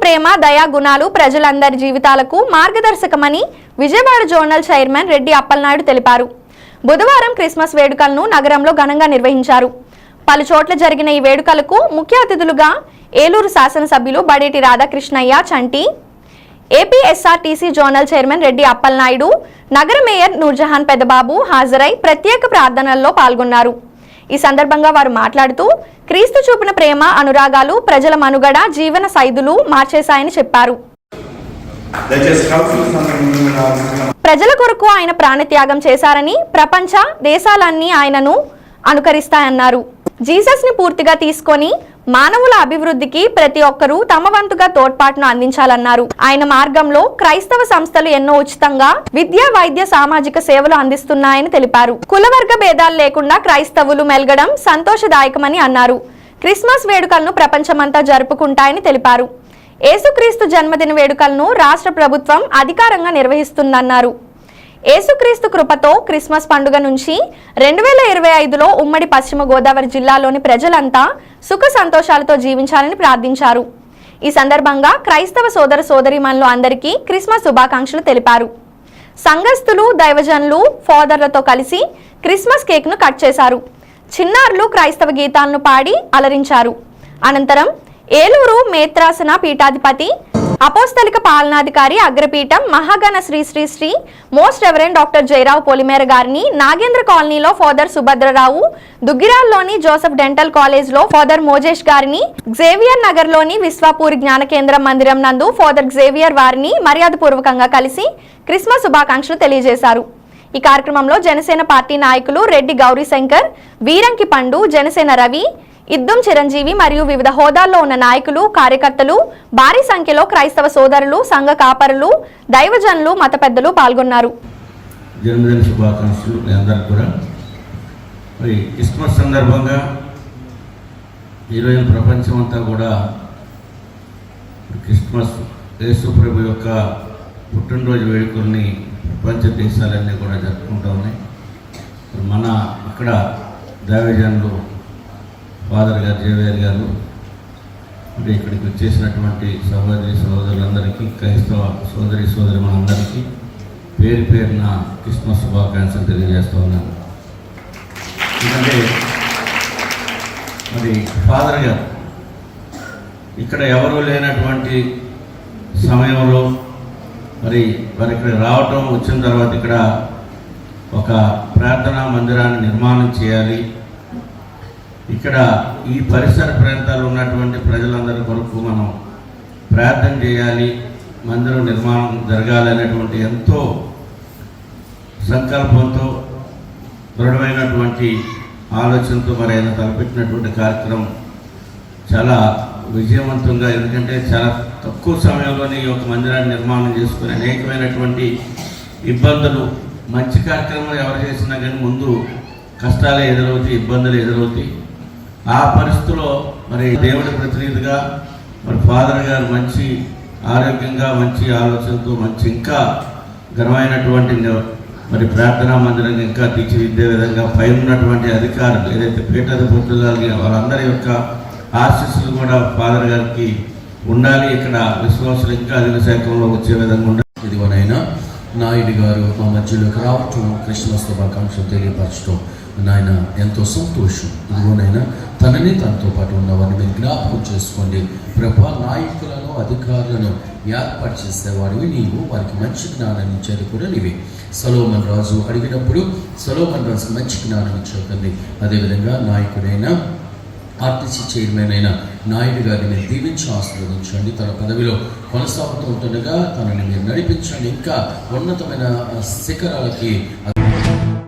ప్రేమ దయా గుణాలు ప్రజలందరి జీవితాలకు మార్గదర్శకమని విజయవాడ జోనల్ చైర్మన్ రెడ్డి అప్పలనాయుడు తెలిపారు. బుధవారం క్రిస్మస్ వేడుకలను నగరంలో ఘనంగా నిర్వహించారు. పలు చోట్ల జరిగిన ఈ వేడుకలకు ముఖ్య అతిథులుగా ఏలూరు శాసనసభ్యులు Badeti Radhakrishnaiah Chanti, APSRTC zonal chairman Reddy Appalanaidu, నగర మేయర్ నూర్జహాన్ పెద్దబాబు హాజరై ప్రత్యేక ప్రార్థనల్లో పాల్గొన్నారు. ఈ సందర్భంగా వారు మాట్లాడుతూ క్రీస్తు చూపిన ప్రేమ అనురాగాలు ప్రజల మనుగడ జీవన శైలులు మార్చేశాయని చెప్పారు. ప్రజల కొరకు ఆయన ప్రాణత్యాగం చేశారని, ప్రపంచ దేశాలన్నీ ఆయనను అనుకరిస్తాయన్నారు. జీసస్ ని పూర్తిగా తీసుకొని మానవుల అభివృద్ధికి ప్రతి ఒక్కరూ తమ వంతుగా తోడ్పాటును అందించాలన్నారు. ఆయన మార్గంలో క్రైస్తవ సంస్థలు ఎన్నో ఉచితంగా విద్య, వైద్య, సామాజిక సేవలు అందిస్తున్నాయని తెలిపారు. కులవర్గ భేదాలు లేకుండా క్రైస్తవులు మెలగడం సంతోషదాయకమని అన్నారు. క్రిస్మస్ వేడుకలను ప్రపంచమంతా జరుపుకుంటాయని తెలిపారు. యేసుక్రీస్తు జన్మదిన వేడుకలను రాష్ట్ర ప్రభుత్వం అధికారంగా నిర్వహిస్తుందన్నారు. యేసుక్రీస్తు కృపతో క్రిస్మస్ పండుగ నుంచి 2025లో ఉమ్మడి పశ్చిమ గోదావరి జిల్లాలోని ప్రజలంతా సుఖ సంతోషాలతో జీవించాలని ప్రార్థించారు. ఈ సందర్భంగా క్రైస్తవ సోదర సోదరీమణులు అందరికీ క్రిస్మస్ శుభాకాంక్షలు తెలిపారు. సంఘస్థులు, దైవజనులు, ఫాదర్లతో కలిసి క్రిస్మస్ కేక్ను కట్ చేశారు. చిన్నారులు క్రైస్తవ గీతాలను పాడి అలరించారు. అనంతరం ఏలూరు మేత్రాసన పీఠాధిపతి, అపోస్తలిక పాలనాధికారి, అగ్రపీఠం మహాగణ Shri Shri Shri most reverend doctor Jayarao Polimera గారిని, నాగేంద్ర కాలనీలో ఫాదర్ సుభద్రరావు, దుగ్గిరాల్లోని జోసెఫ్ డెంటల్ కాలేజ్లో ఫాదర్ మోజేష్ గారిని, జేవియర్ నగర్లోని విశ్వాపూరి జ్ఞాన కేంద్రం మందిరం నందు ఫాదర్ జేవియర్ వారిని మర్యాదపూర్వకంగా కలిసి క్రిస్మస్ శుభాకాంక్షలు తెలియజేశారు. ఈ కార్యక్రమంలో జనసేన పార్టీ నాయకులు రెడ్డి గౌరీశంకర్, వీరంకి పండు, జనసేన రవి, ఇద్దం చిరంజీవి మరియు వివిధ హోదాల్లో ఉన్న నాయకులు, కార్యకర్తలు, భారీ సంఖ్యలో క్రైస్తవ సోదరులు, సంఘ కాపరులు, దైవజనులు, మత పెద్దలు పాల్గొన్నారు. జన్మదిన శుభాకాంక్షలు అందరికీ కూడా. మరి క్రిస్మస్ సందర్భంగా ఈరోజు ప్రపంచం అంతా కూడా క్రిస్మస్ యేసు ప్రభు యొక్క పుట్టినరోజు వేడుకల్ని ప్రపంచ దేశాలన్నీ కూడా జరుపుకుంటూ ఉన్నాయి. మన ఇక్కడ దైవజనులు ఫాదర్ గారు, జేవియర్ గారు, అంటే ఇక్కడికి వచ్చేసినటువంటి సహోదరి సహోదరులందరికీ, క్రైస్తవ సోదరి సోదరులందరికీ పేరు పేరున క్రిస్మస్ శుభాకాంక్షలు తెలియజేస్తూ ఉన్నాను. ఎందుకంటే మరి ఫాదర్ గారు ఇక్కడ ఎవరూ లేనటువంటి సమయంలో మరి ఇక్కడ రావటం, వచ్చిన తర్వాత ఇక్కడ ఒక ప్రార్థనా మందిరాన్ని నిర్మాణం చేయాలి, ఇక్కడ ఈ పరిసర ప్రాంతాల్లో ఉన్నటువంటి ప్రజలందరి కొరకు మనం ప్రార్థన చేయాలి, మందిరం నిర్మాణం జరగాలనేటువంటి ఎంతో సంకల్పంతో, దృఢమైనటువంటి ఆలోచనతో మరి ఆయన తలపెట్టినటువంటి కార్యక్రమం చాలా విజయవంతంగా, ఎందుకంటే చాలా తక్కువ సమయంలోనే ఈ యొక్క మందిరాన్ని నిర్మాణం చేసుకుని అనేకమైనటువంటి ఇబ్బందులు, మంచి కార్యక్రమాలు ఎవరు చేసినా కానీ ముందు కష్టాలే ఎదురవుతాయి, ఇబ్బందులు ఎదురవుతాయి. ఆ పరిస్థితిలో మరి దేవుడి ప్రతినిధిగా మరి ఫాదర్ గారు మంచి ఆరోగ్యంగా, మంచి ఆలోచనతో, మంచి ఇంకా ఘనమైనటువంటి మరి ప్రార్థనా మందిరంగా ఇంకా తీర్చిదిద్దే విధంగా పై ఉన్నటువంటి అధికారులు ఏదైతే పీఠాధిపతులు వాళ్ళందరి యొక్క ఆశీస్సులు కూడా ఫాదర్ గారికి ఉండాలి. ఇక్కడ విశ్వాసులు ఇంకా అధిక శాఖంలో వచ్చే విధంగా ఉండాలి. ఇదిగోనైనా నాయుడు గారు మా మధ్యలోకి రావటం, క్రిస్మస్ శుభాకాంక్షలు తెలియపరచడం నాయన ఎంతో సంతోషం. ఇదిగోనైనా తనని తనతో పాటు ఉన్నవారిని మీరు జ్ఞాపకం చేసుకోండి ప్రభా. నాయకులను, అధికారులను ఏర్పాటు చేసేవాడివి నీవు, వారికి మంచి జ్ఞానాన్ని ఇచ్చేది కూడా నీవే. సొలొమోను రాజు అడిగినప్పుడు సొలొమోను రాజుకు మంచి జ్ఞానం ఇచ్చేది. అదేవిధంగా నాయకుడైన ఆర్టీసీ చైర్మన్ అయిన నాయుడు గారిని దీవించి ఆశీర్వదించండి. తన పదవిలో కొనసాగుతూ ఉంటుండగా తనని మీరు నడిపించండి, ఇంకా ఉన్నతమైన శిఖరాలకి